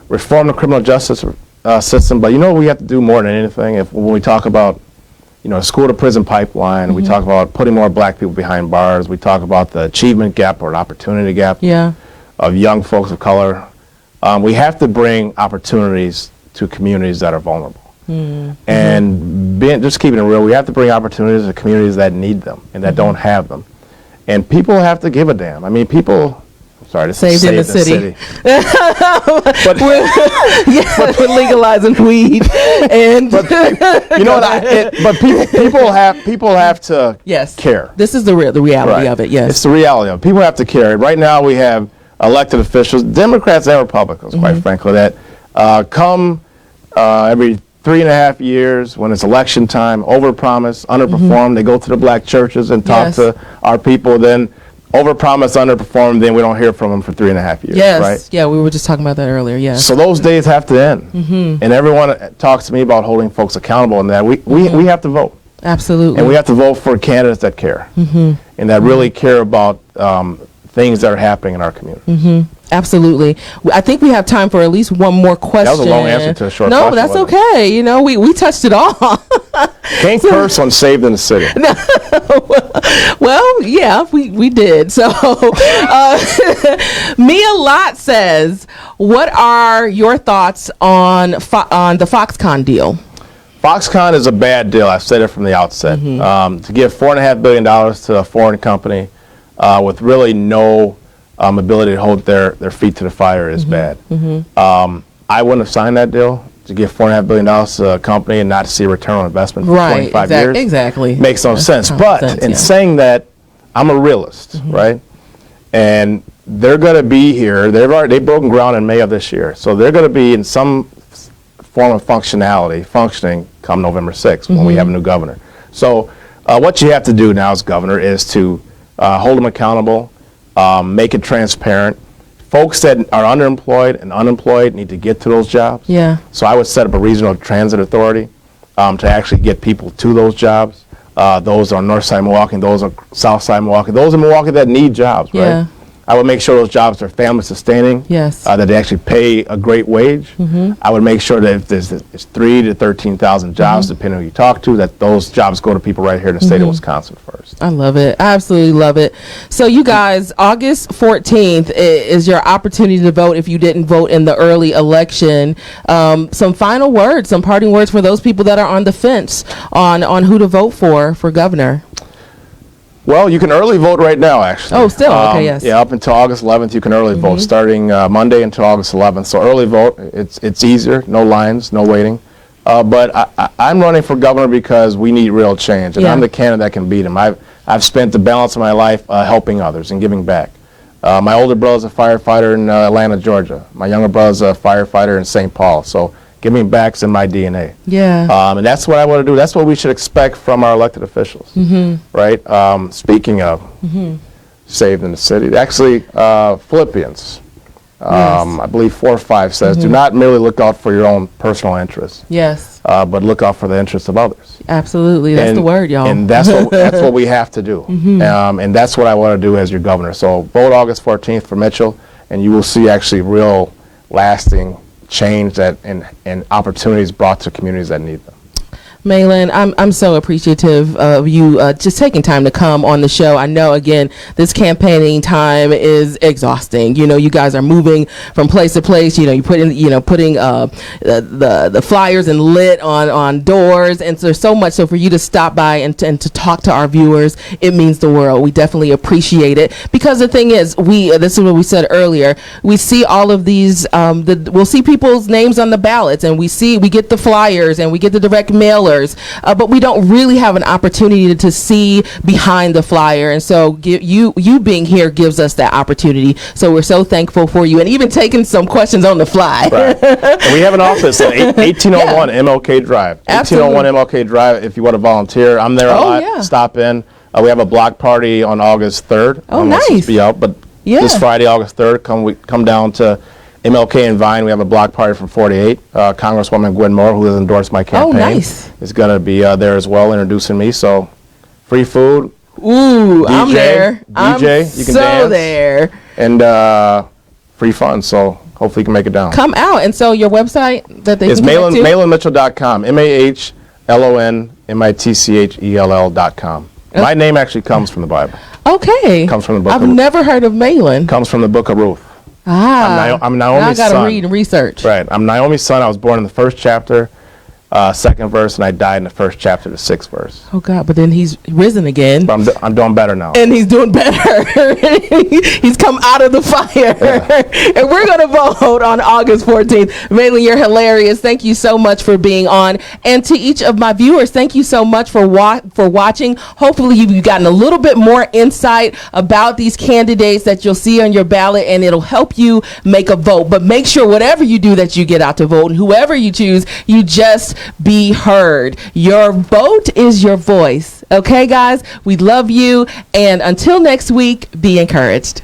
reform the criminal justice system. But you know, we have to do more than anything. When we talk about, you know, school to prison pipeline, we talk about putting more black people behind bars. We talk about the achievement gap or an opportunity gap of young folks of color. We have to bring opportunities to communities that are vulnerable. And just keeping it real, we have to bring opportunities to communities that need them and that don't have them. And people have to give a damn. I mean, people, sorry, this is Saved in the city. But We're legalizing weed, and you know what? But people have to care. This is the reality of it. Yes, it's the reality of it. People have to care. Right now, we have elected officials, Democrats and Republicans, quite frankly, that come every 3.5 years when it's election time, overpromise, underperform. They go to the black churches and talk to our people, then overpromise, underperform, then we don't hear from them for 3.5 years. Yes, right? Yeah, we were just talking about that earlier. Yeah. So those days have to end, and everyone talks to me about holding folks accountable, and that we have to vote. Absolutely. And we have to vote for candidates that care and that really care about things that are happening in our community. Absolutely. I think we have time for at least one more question. That was a long answer to a short question. No, that's okay. You know, we touched it all. Can't curse on Saved in the City. Well, yeah, we did. So, Mia Lott says, what are your thoughts on the Foxconn deal? Foxconn is a bad deal. I've said it from the outset. To give $4.5 billion to a foreign company with really no ability to hold their feet to the fire is bad. I wouldn't have signed that deal. To give $4.5 billion to a company and not to see a return on investment for 25 years. Exactly. Makes no sense. But in saying that, I'm a realist, right? And they're going to be here. They've broken ground in May of this year. So they're going to be in some form of functioning come November 6th when we have a new governor. So what you have to do now as governor is to hold them accountable, make it transparent. Folks that are underemployed and unemployed need to get to those jobs. Yeah. So I would set up a regional transit authority to actually get people to those jobs. Those on North Side Milwaukee, those on South Side Milwaukee, those in Milwaukee that need jobs, right? I would make sure those jobs are family sustaining. Yes. That they actually pay a great wage. I would make sure that if there's 3,000 to 13,000 jobs, depending on who you talk to, that those jobs go to people right here in the state of Wisconsin first. I love it. I absolutely love it. So you guys, August 14th is your opportunity to vote if you didn't vote in the early election. Some final words, some parting words for those people that are on the fence on who to vote for governor. Well, you can early vote right now, actually. Oh, still? Okay, yes. Yeah, up until August 11th, you can early vote, starting Monday until August 11th. So early vote, it's easier, no lines, no waiting. But I'm running for governor because we need real change, and I'm the candidate that can beat him. I've spent the balance of my life helping others and giving back. My older brother's a firefighter in Atlanta, Georgia. My younger brother's a firefighter in St. Paul. So giving back's in my DNA. Yeah. And that's what I want to do. That's what we should expect from our elected officials, right? Speaking of saved in the city, actually, Philippians, I believe 4 or 5 says, do not merely look out for your own personal interests, Yes. but look out for the interests of others. Absolutely. That's the word, y'all. And that's what we have to do. And that's what I want to do as your governor. So vote August 14th for Mitchell, and you will see actually real lasting change that and opportunities brought to communities that need them. Mahlon, I'm so appreciative of you just taking time to come on the show. I know, again, this campaigning time is exhausting. You know, you guys are moving from place to place. You know, putting the flyers and lit on doors, and so there's so much. So for you to stop by and to talk to our viewers, it means the world. We definitely appreciate it, because the thing is, this is what we said earlier. We see all of these. We'll see people's names on the ballots, and we get the flyers and we get the direct mailers. But we don't really have an opportunity to see behind the flyer, and so you being here gives us that opportunity. So we're so thankful for you, and even taking some questions on the fly. Right. And we have an office at 1801 MLK Drive. Absolutely. 1801 MLK Drive. If you want to volunteer, I'm there a lot. Yeah. Stop in. We have a block party on August 3rd. Oh, nice. Be out, but this Friday, August 3rd, come down to MLK and Vine. We have a block party from 4 to 8. Congresswoman Govenor, who has endorsed my campaign, is going to be there as well, introducing me. So, free food. Ooh, DJ, I'm there. DJ, you can so dance. There. And free fun. So, hopefully you can make it down. Come out. And so your website that they it's can connect to? MahlonMitchell.com. MahlonMitchell.com. My name actually comes from the Bible. Okay. Comes from the book I've of Ruth. never heard of Mahlon. Comes from the book of Ruth. I'm Naomi's now I gotta son. read and research. Right. I'm Naomi's son. I was born in the 1st chapter, 2nd verse, and I died in the 1st chapter, the 6th verse. Oh God! But then he's risen again. But I'm doing better now. And he's doing better. He's come out of the fire. And we're going to vote on August 14th. Mahlon, you're hilarious. Thank you so much for being on. And to each of my viewers, thank you so much for watching. Hopefully you've gotten a little bit more insight about these candidates that you'll see on your ballot, and it'll help you make a vote. But make sure whatever you do that you get out to vote, and whoever you choose, you just be heard. Your vote is your voice. Okay, guys? We love you. And until next week, be encouraged.